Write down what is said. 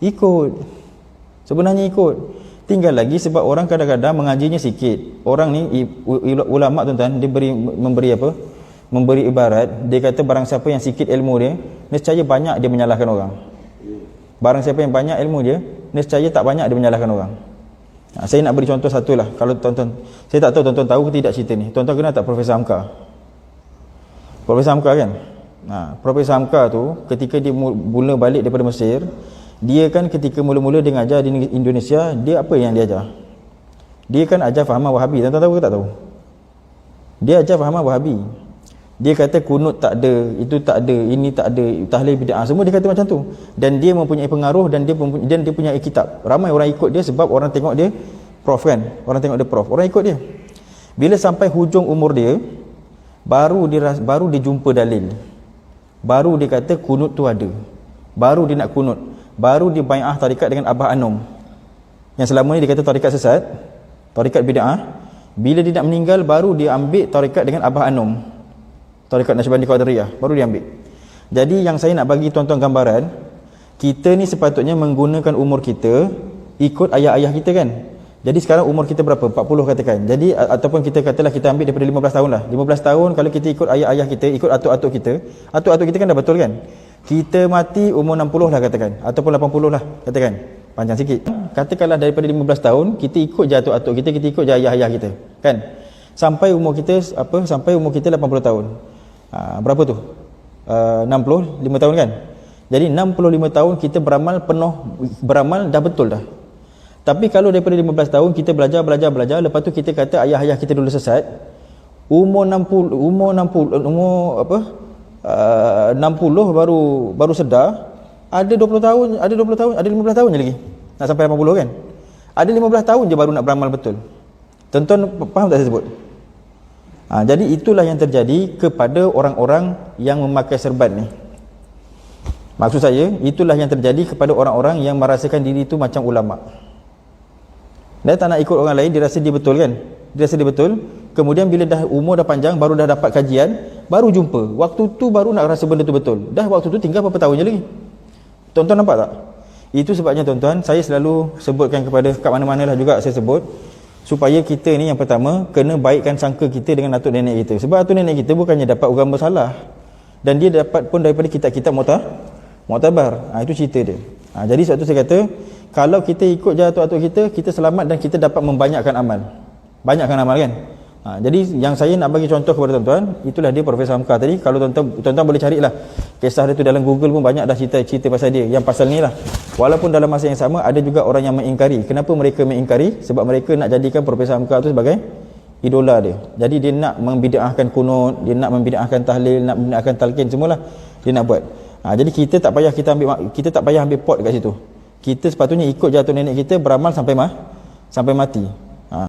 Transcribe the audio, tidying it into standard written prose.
Ikut. Sebenarnya ikut. Tinggal lagi sebab orang kadang-kadang mengajinya sikit. Orang ni ulama tuan-tuan, dia memberi apa? Memberi ibarat, dia kata barang siapa yang sikit ilmu dia, nescaya banyak dia menyalahkan orang. Barang siapa yang banyak ilmu dia, nescaya tak banyak dia menyalahkan orang. Saya nak beri contoh satu lah. Kalau tuan-tuan, saya tak tahu tuan-tuan tahu ke tidak cerita ni. Tuan-tuan kenal tak Profesor Hamka? Profesor Hamka kan? Profesor Hamka tu ketika dia mula balik daripada Mesir, dia kan ketika mula-mula dia ngajar di Indonesia, dia apa yang dia ajar? Dia kan ajar fahaman Wahabi. Tuan-tuan tahu ke tak tahu? Dia ajar fahaman Wahabi. Dia kata kunut tak ada, itu tak ada, ini tak ada, tahlil bid'ah, semua dia kata macam tu. Dan dia mempunyai pengaruh dan dia punya kitab. Ramai orang ikut dia sebab orang tengok dia prof kan? Orang tengok dia prof, orang ikut dia. Bila sampai hujung umur dia, baru dia jumpa dalil. Baru dia kata kunut tu ada. Baru dia nak kunut. Baru dia bai'ah tarikat dengan Abah Anum. Yang selama ni dia kata tarikat sesat, tarikat bid'ah. Bila dia nak meninggal, baru dia ambil tarikat dengan Abah Anum, tarikat Naqsybandi Qadiriyah, baru dia ambil. Jadi yang saya nak bagi tuan-tuan gambaran, kita ni sepatutnya menggunakan umur kita ikut ayah-ayah kita kan. Jadi sekarang umur kita berapa? 40 katakan. Jadi ataupun kita katalah kita ambil daripada 15 tahun lah. 15 tahun kalau kita ikut ayah-ayah kita, ikut atuk-atuk kita. Atuk-atuk kita kan dah betul kan? Kita mati umur 60 lah katakan, ataupun 80 lah katakan. Panjang sikit. Katakanlah daripada 15 tahun kita ikut je atuk-atuk kita, kita ikut je ayah-ayah kita, kan? Sampai umur kita sampai umur kita 80 tahun. Berapa tu? 65 tahun kan? Jadi 65 tahun kita beramal dah betul dah. Tapi kalau daripada 15 tahun kita belajar, lepas tu kita kata ayah-ayah kita dulu sesat, umur 60 baru sedar, ada 20 tahun, ada 15 tahun je lagi nak sampai 80 kan? Ada 15 tahun je baru nak beramal betul. Tuan-tuan faham tak saya sebut? Jadi itulah yang terjadi kepada orang-orang yang memakai serban ni. Maksud saya, itulah yang terjadi kepada orang-orang yang merasakan diri itu macam ulama. Dia tak nak ikut orang lain, dia rasa dia betul kan? Dia rasa dia betul. Kemudian bila dah umur dah panjang, baru dah dapat kajian, baru jumpa. Waktu tu baru nak rasa benda tu betul. Dah waktu tu tinggal berapa tahun je lagi. Tuan-tuan nampak tak? Itu sebabnya tuan-tuan, saya selalu sebutkan kepada kat mana-mana lah juga saya sebut, supaya kita ni yang pertama kena baikkan sangka kita dengan atuk nenek kita. Sebab atuk nenek kita bukannya dapat agama salah, dan dia dapat pun daripada kitab-kitab Mu'tabar. Itu cerita dia. Jadi sebab tu saya kata, kalau kita ikut je atuk-atuk kita, kita selamat dan kita dapat membanyakkan amal. Banyakkan amal kan? Jadi yang saya nak bagi contoh kepada tuan-tuan, itulah dia Profesor Hamka tadi. Kalau tuan-tuan boleh carilah kisah dia tu dalam Google pun banyak dah cerita pasal dia. Yang pasal ni lah. Walaupun dalam masa yang sama ada juga orang yang mengingkari. Kenapa mereka mengingkari? Sebab mereka nak jadikan Profesor Hamka tu sebagai idola dia. Jadi dia nak membid'ahkan kunut, dia nak membid'ahkan tahlil, nak membid'ahkan talqin, semualah dia nak buat. Jadi kita tak payah ambil pot kat situ. Kita sepatutnya ikut jatuh nenek kita, beramal sampai mati.